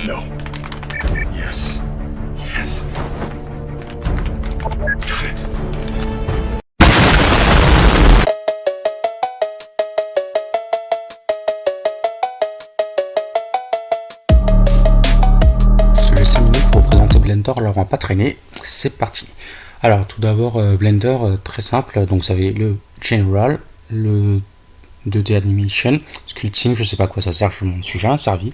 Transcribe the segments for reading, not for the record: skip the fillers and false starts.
No. Yes. Yes. Got it. J'ai 5 minutes pour présenter Blender, alors on va pas traîner, c'est parti. Alors tout d'abord Blender, très simple, donc vous avez le General, le 2D Animation, Sculpting, je sais pas à quoi ça sert, je m'en suis jamais servi,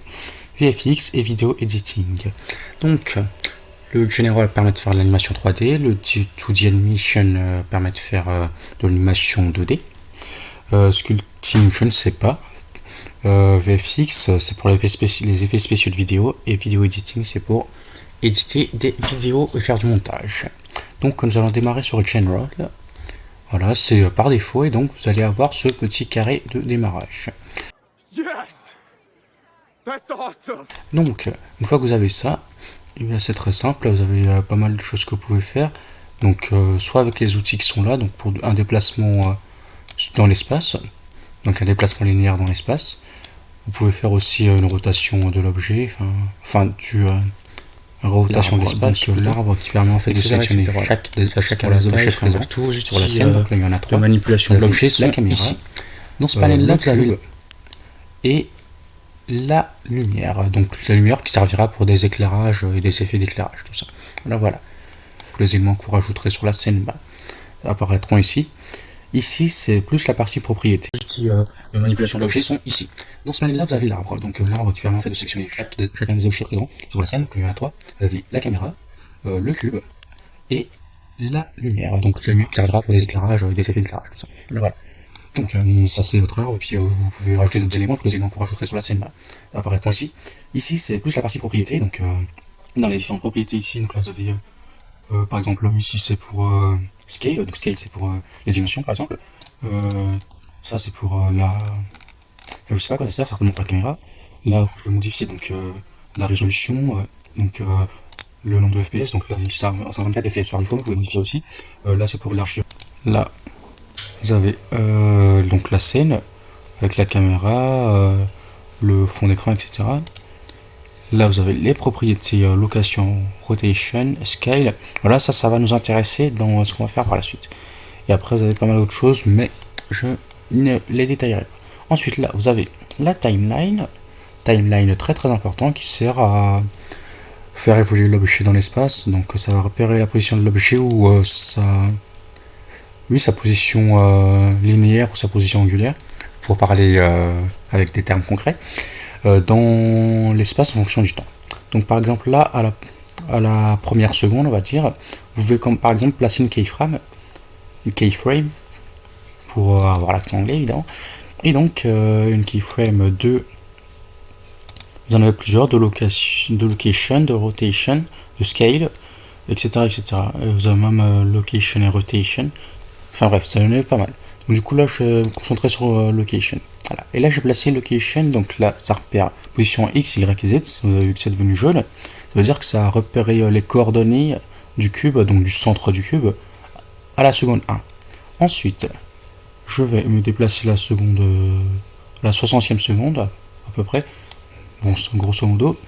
VFX et Video Editing. Donc le General permet de faire de l'animation 3D, le 2D Animation permet de faire de l'animation 2D, Sculpting je ne sais pas, VFX c'est pour les effets spéciaux de vidéo, et Video Editing c'est pour éditer des vidéos et faire du montage. Donc nous allons démarrer sur General. Voilà, c'est par défaut, et donc vous allez avoir ce petit carré de démarrage. Yes. That's awesome. Donc une fois que vous avez ça, eh bien c'est très simple, vous avez pas mal de choses que vous pouvez faire. Donc soit avec les outils qui sont là, donc pour un déplacement dans l'espace, donc un déplacement linéaire dans l'espace. Vous pouvez faire aussi une rotation de l'objet, enfin rotation de l'espace, l'arbre qui permet en fait de sélectionner chacun des objets présents sur la scène. Donc là il y en a 3. Manipulation de l'objet, la caméra. Ici. Dans ce panel là vous avez le et la lumière. Donc la lumière qui servira pour des éclairages et des effets d'éclairage, tout ça. Voilà. Tous les éléments que vous rajouterez sur la scène apparaîtront ici. Ici, c'est plus la partie propriété. Les outils de manipulation d'objets sont ici. Dans ce panel-là, vous avez l'arbre. Donc l'arbre qui permet en fait de sélectionner chacun des objets présents sur la scène. Donc il y en a 3. Vous avez la caméra, le cube et la lumière. Donc la lumière qui servira pour des éclairages, des effets d'éclairage, tout ça. Voilà. Donc ça c'est votre arbre. Et puis vous pouvez rajouter d'autres éléments. Tous les éléments que vous rajouterez sur la scène apparaîtront ici. Ici, c'est plus la partie propriété. Donc dans les différentes propriétés ici, donc là vous avez par exemple ici c'est pour scale, donc scale c'est pour les dimensions par exemple, ça c'est pour je sais pas quoi ça sert, certainement pour la caméra. Là vous pouvez modifier donc la résolution, donc le nombre de FPS, donc là ça 124 FPS par défaut, vous pouvez modifier aussi. Là c'est pour élargir. Là vous avez donc la scène avec la caméra, le fond d'écran, etc. Là vous avez les propriétés location, rotation, scale. Voilà, ça va nous intéresser dans ce qu'on va faire par la suite. Et après vous avez pas mal d'autres choses, mais je ne les détaillerai pas. Ensuite là vous avez la timeline très important qui sert à faire évoluer l'objet dans l'espace. Donc ça va repérer la position de l'objet ou sa position linéaire ou sa position angulaire, pour parler avec des termes concrets. Dans l'espace en fonction du temps. Donc par exemple là à la première seconde on va dire, vous pouvez comme par exemple placer une keyframe pour avoir l'accent anglais évidemment, et donc une keyframe de, vous en avez plusieurs, de location, de rotation, de scale, etc. Vous avez même location et rotation, enfin bref, ça en est pas mal. Donc du coup là je vais me concentrer sur location. Voilà. Et là j'ai placé location, donc là ça repère position X, Y et Z, vous avez vu que c'est devenu jaune, ça veut dire que ça a repéré les coordonnées du cube, donc du centre du cube, à la seconde 1. Ensuite, je vais me déplacer la 60e seconde, à peu près, bon grosso modo,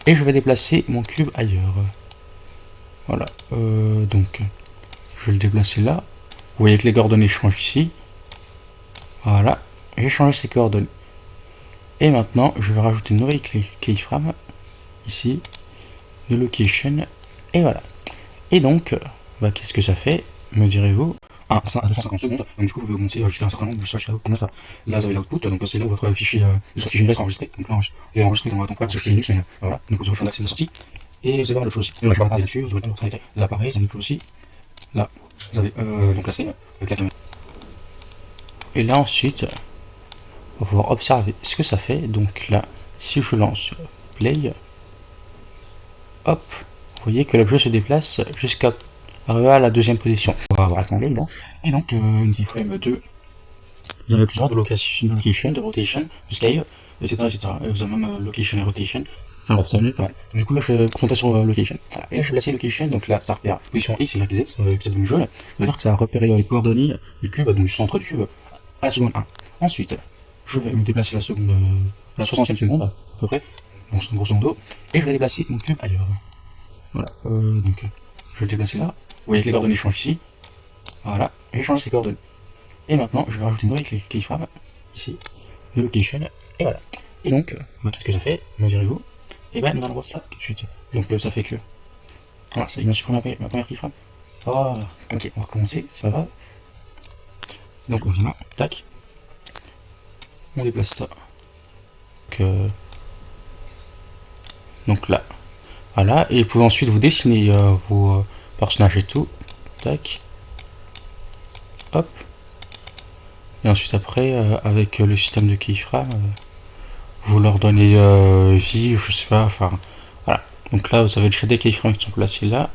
et je vais déplacer mon cube ailleurs. Voilà, donc je vais le déplacer là, vous voyez que les coordonnées changent ici, voilà. J'ai changé ces coordonnées. Et maintenant, je vais rajouter une nouvelle keyframe, ici, de location, et voilà. Et donc, qu'est-ce que ça fait, me direz-vous? 250 secondes, donc du coup, vous pouvez augmenter jusqu'à un certain nombre, je sais pas combien ça. Là, vous avez l'output, donc c'est là où votre fichier de sortie générée sera enregistré. Donc là, il est enregistré dans quoi, sur Linux, mais voilà. Donc vous avez le champ d'accès de sortie, et vous avez le chose aussi. Je vais pas parler là-dessus, vous aurez le temps de là, pareil, c'est une chose aussi. Là, vous avez donc la scène, avec la caméra. Et là, ensuite, on va pouvoir observer ce que ça fait. Donc là, si je lance play, hop, vous voyez que l'objet se déplace jusqu'à arriver à la deuxième position. On va avoir attendé là. Et donc une keyframe 2, vous avez plusieurs de location, de rotation, de scale, etc. Et vous avez même location et rotation. Alors ça va pas mal. Du coup là je vais concentrer sur location. Voilà. Et là je vais placer location, donc là ça repère position X, Y, Z, c'est devenu jaune. Ça veut dire que ça va repérer les coordonnées du cube, donc du centre du cube, à la seconde 1. Ensuite, je vais me déplacer la 60e seconde, à peu près. bon, grosso modo, et je vais déplacer mon cube ailleurs. Voilà, donc je vais le déplacer là. Vous voyez que les coordonnées changent ici. Voilà, j'ai changé ces coordonnées. Et maintenant, je vais rajouter une nouvelle keyframe, ici, de location, et voilà. Et donc, qu'est-ce que ça fait, me direz-vous? Et ben, nous allons voir ça tout de suite. Donc, ça fait que... Voilà, ça y est, je supprime ma première keyframe. Oh, ok, on va recommencer, c'est pas grave. Donc, on vient là, tac. On déplace ça. Donc là. Voilà, et vous pouvez ensuite vous dessiner vos personnages et tout. Tac. Hop. Et ensuite après, avec le système de keyframe, vous leur donnez vie, je sais pas, enfin, voilà. Donc là, vous avez déjà des keyframes qui sont placés là.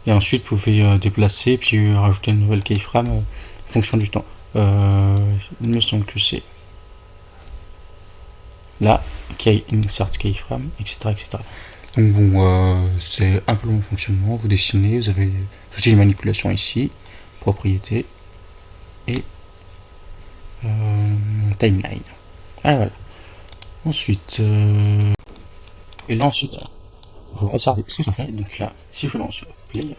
Et ensuite, vous pouvez déplacer, puis rajouter une nouvelle keyframe en fonction du temps. Il me semble que c'est là, insert keyframe, etc., etc. Donc bon, c'est un peu le bon fonctionnement. Vous dessinez, vous avez aussi une manipulation ici, propriété et timeline. Voilà. Ensuite, et là ensuite, vous regardez ce que ça fait. Donc là, si je lance play,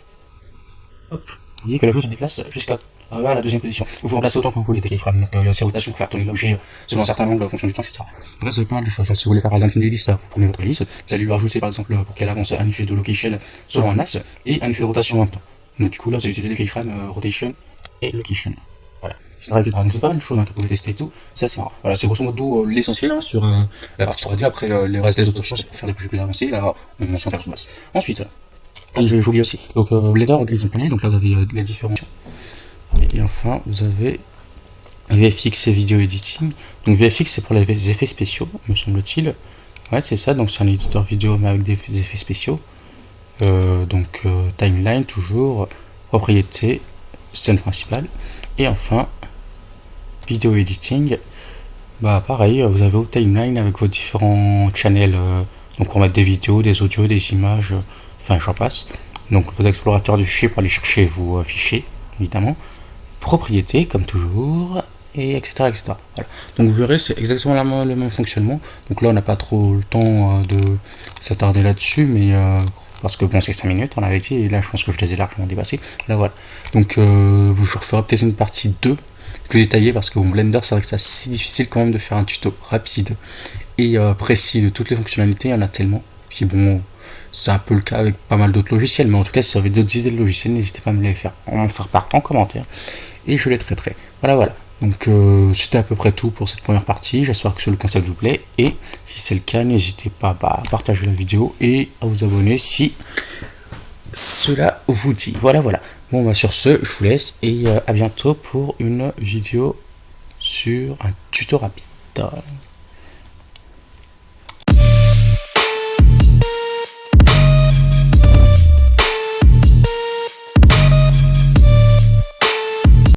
hop, vous voyez que la chose se déplace jusqu'à la deuxième position. Vous remplacez autant que vous voulez des keyframes. Donc il y a aussi rotation pour faire tourner l'objet selon un certain angle en fonction du temps, etc. Après, ça fait pas mal de choses. Si vous voulez faire par exemple une liste, vous prenez votre liste, vous allez lui rajouter par exemple pour qu'elle avance un effet de location selon un axe et un effet de rotation en même temps. Donc du coup là, vous allez utiliser les keyframes rotation et location. Voilà. etc. Donc c'est pas mal de choses que vous pouvez tester et tout, c'est assez marrant. Voilà, c'est grosso modo l'essentiel sur la partie 3D. Après les autres options, c'est pour faire des projets plus avancés. Là, on s'en fait sur base. Ensuite, j'ai oublié aussi. Donc Blender, donc là vous avez les différents. Et enfin, vous avez VFX et Video Editing. Donc VFX, c'est pour les effets spéciaux, me semble-t-il. Ouais, c'est ça. Donc c'est un éditeur vidéo mais avec des effets spéciaux. Timeline toujours, propriété, scène principale. Et enfin, Video Editing. Bah pareil, vous avez vos timeline avec vos différents channels. Donc pour mettre des vidéos, des audios, des images, enfin j'en passe. Donc vos explorateurs du fichier pour aller chercher vos fichiers, évidemment. Propriété comme toujours, et etc. Voilà. Donc vous verrez, c'est exactement le même fonctionnement. Donc là on n'a pas trop le temps de s'attarder là-dessus, mais parce que bon, c'est 5 minutes, on avait dit, et là je pense que je les ai largement dépassés. Là voilà. Donc je referai peut-être une partie 2 plus détaillée, parce que bon, Blender, c'est vrai que c'est assez difficile quand même de faire un tuto rapide et précis de toutes les fonctionnalités, il y en a tellement. Puis bon, c'est un peu le cas avec pas mal d'autres logiciels, mais en tout cas si vous avez d'autres idées de logiciels, n'hésitez pas à me les faire part en commentaire et je les traiterai. Voilà. Donc c'était à peu près tout pour cette première partie. J'espère que le concept vous plaît, et si c'est le cas, n'hésitez pas à partager la vidéo et à vous abonner si cela vous dit. Voilà. Bon, bah sur ce, je vous laisse et à bientôt pour une vidéo sur un tuto rapide.